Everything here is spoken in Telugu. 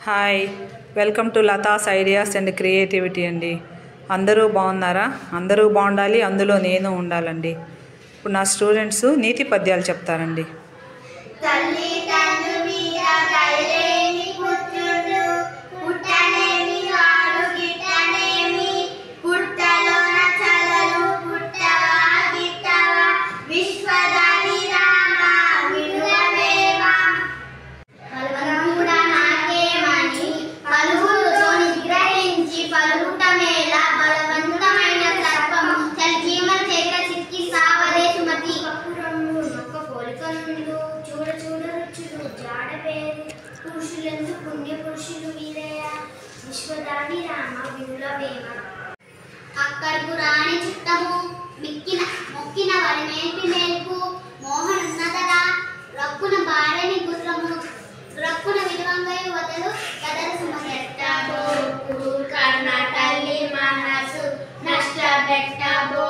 Hi, welcome to Latha's ideas and creativity అండి. అందరూ బాగున్నారా? అందరూ బాగుండాలి, అందులో నేను ఉండాలండి. ఇప్పుడు నా స్టూడెంట్స్ నీతి పద్యాలు చెప్తారండి. విశ్వదాని రామ వినుల వేమ అక్కడకు రాణి చిత్తము మొక్కిన వరి మేల్పి మేల్పు మోహనున్నదడా రక్కున భార్యని గుర్రము రక్కున విలువంగా వదలు కదల సుమగెట్టబో కర్ణ తల్లి మనసు నష్ట పెట్టబో